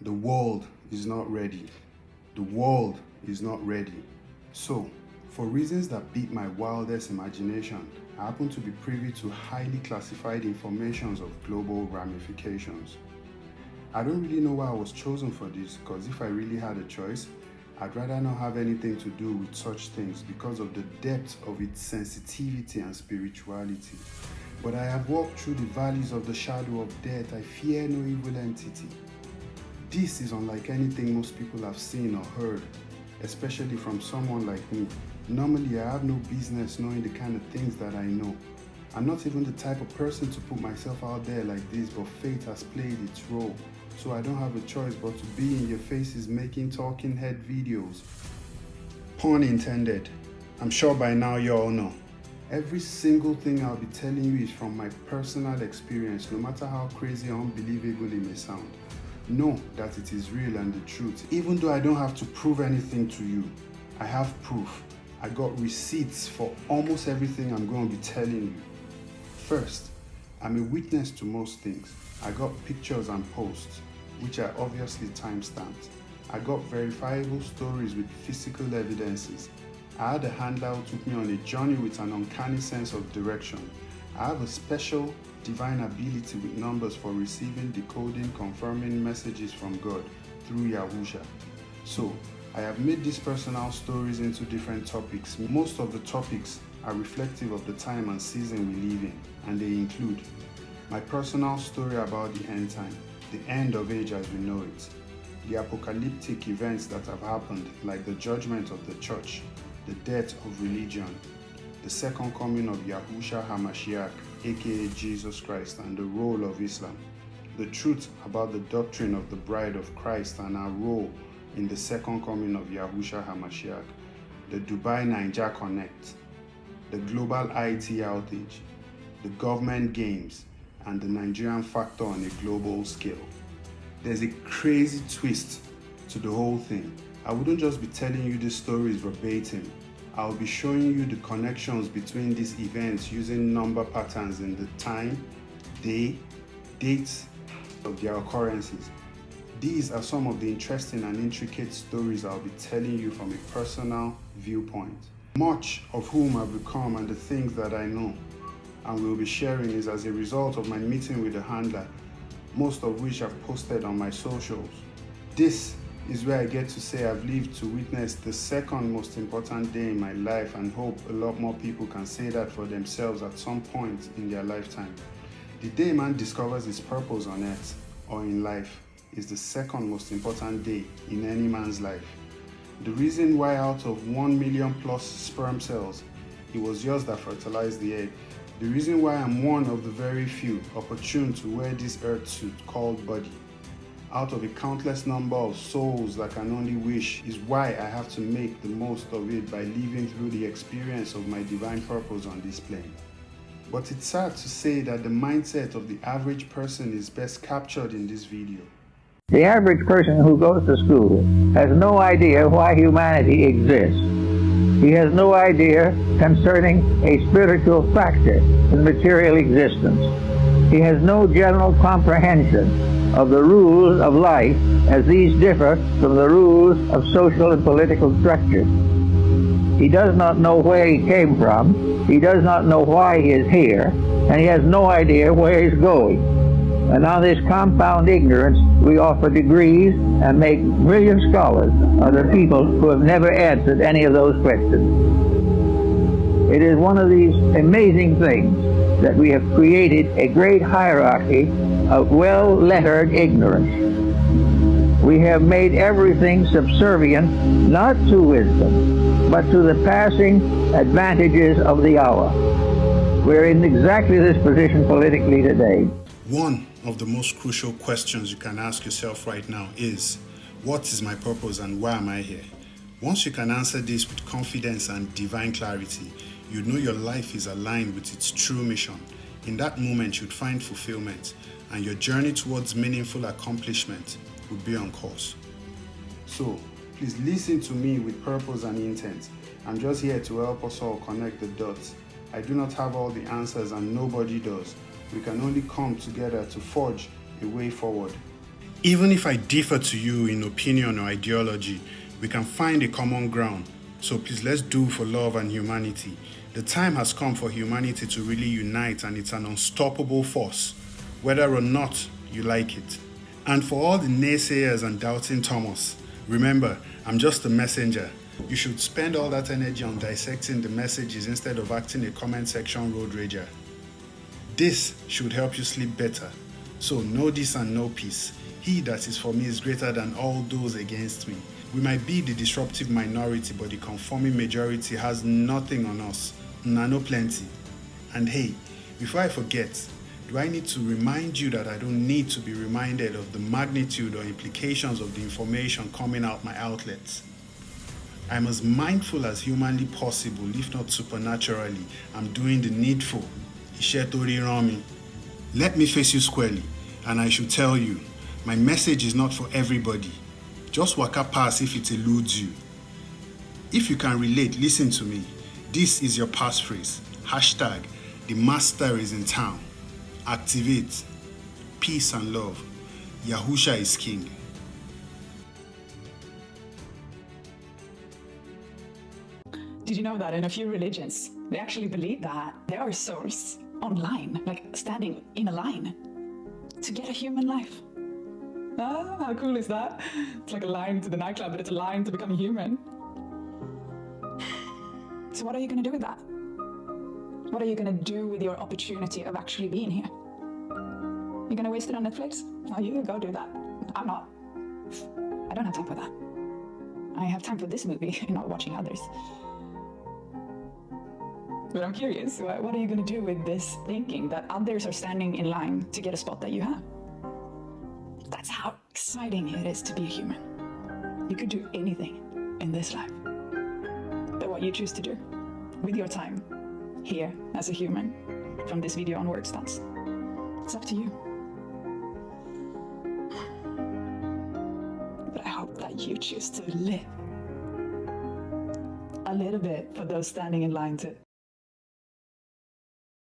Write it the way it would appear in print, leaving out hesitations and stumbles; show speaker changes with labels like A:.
A: The world is not ready. The world is not ready. So, for reasons that beat my wildest imagination, I happen to be privy to highly classified informations of global ramifications. I don't really know why I was chosen for this, because if I really had a choice, I'd rather not have anything to do with such things because of the depth of its sensitivity and spirituality. But I have walked through the valleys of the shadow of death. I fear no evil entity. This is unlike anything most people have seen or heard, especially from someone like me. Normally, I have no business knowing the kind of things that I know. I'm not even the type of person to put myself out there like this, but fate has played its role. So I don't have a choice but to be in your faces making talking head videos. Pun intended. I'm sure by now you all know. Every single thing I'll be telling you is from my personal experience, no matter how crazy or unbelievable it may sound. Know that it is real and the truth. Even though I don't have to prove anything to you, I have proof. I got receipts for almost everything I'm going to be telling you. First, I'm a witness to most things. I got pictures and posts, which are obviously time-stamped. I got verifiable stories with physical evidences. I had a handler who took me on a journey with an uncanny sense of direction. I have a special divine ability with numbers for receiving, decoding, confirming messages from God through Yahusha. So, I have made these personal stories into different topics. Most of the topics are reflective of the time and season we live in, and they include my personal story about the end time, the end of age as we know it, the apocalyptic events that have happened, like the judgment of the church, the death of religion, the second coming of Yahushua HaMashiach, aka Jesus Christ, and the role of Islam, the truth about the doctrine of the bride of Christ and our role in the second coming of Yahushua HaMashiach, the Dubai Ninja Connect, the global IT outage, the government games, and the Nigerian factor on a global scale. There's a crazy twist to the whole thing. I wouldn't just be telling you these stories verbatim. I'll be showing you the connections between these events using number patterns in the time, day, dates of their occurrences. These are some of the interesting and intricate stories I'll be telling you from a personal viewpoint. Much of whom I've become and the things that I know and will be sharing is as a result of my meeting with the handler, most of which I've posted on my socials. This is where I get to say I've lived to witness the second most important day in my life, and hope a lot more people can say that for themselves at some point in their lifetime. The day man discovers his purpose on earth or in life is the second most important day in any man's life. The reason why out of 1 million plus sperm cells, it was yours that fertilized the egg. The reason why I'm one of the very few opportune to wear this earth suit called body, out of a countless number of souls that can only wish, is why I have to make the most of it by living through the experience of my divine purpose on this plane. But it's sad to say that the mindset of the average person is best captured in this video.
B: The average person who goes to school has no idea why humanity exists. He has no idea concerning a spiritual factor in material existence. He has no general comprehension of the rules of life as these differ from the rules of social and political structure. He does not know where he came from, he does not know why he is here, and he has no idea where he's going. And on this compound ignorance, we offer degrees and make brilliant scholars of the people who have never answered any of those questions. It is one of these amazing things that we have created a great hierarchy of well-lettered ignorance. We have made everything subservient not to wisdom, but to the passing advantages of the hour. We're in exactly this position politically today.
A: One of the most crucial questions you can ask yourself right now is, what is my purpose and why am I here? Once you can answer this with confidence and divine clarity, you know your life is aligned with its true mission. In that moment, you'd find fulfillment, and your journey towards meaningful accomplishment would be on course. So, please listen to me with purpose and intent. I'm just here to help us all connect the dots. I do not have all the answers and nobody does. We can only come together to forge a way forward. Even if I differ to you in opinion or ideology, we can find a common ground. So please, let's do for love and humanity. The time has come for humanity to really unite, and it's an unstoppable force, whether or not you like it. And for all the naysayers and doubting Thomas, remember, I'm just a messenger. You should spend all that energy on dissecting the messages instead of acting a comment section road rager. This should help you sleep better. So know this and know peace. He that is for me is greater than all those against me. We might be the disruptive minority, but the conforming majority has nothing on us. Nano plenty. And hey, before I forget, do I need to remind you that I don't need to be reminded of the magnitude or implications of the information coming out my outlets? I'm as mindful as humanly possible, if not supernaturally. I'm doing the needful. Ishetori Rami. Let me face you squarely, and I should tell you, my message is not for everybody. Just waka pass if it eludes you. If you can relate, listen to me. This is your passphrase. Hashtag, the master is in town. Activate. Peace and love. Yahusha is king.
C: Did you know that in a few religions, they actually believe that there are souls online, like standing in a line to get a human life? Ah, how cool is that? It's like a line to the nightclub, but it's a line to become a human. So what are you going to do with that? What are you going to do with your opportunity of actually being here? You're going to waste it on Netflix? Oh, you go do that. I'm not. I don't have time for that. I have time for this movie and not watching others. But I'm curious, what are you going to do with this thinking that others are standing in line to get a spot that you have? That's how exciting it is to be a human. You could do anything in this life. But what you choose to do with your time here as a human from this video onwards, it's up to you. But I hope that you choose to live a little bit for those standing in line to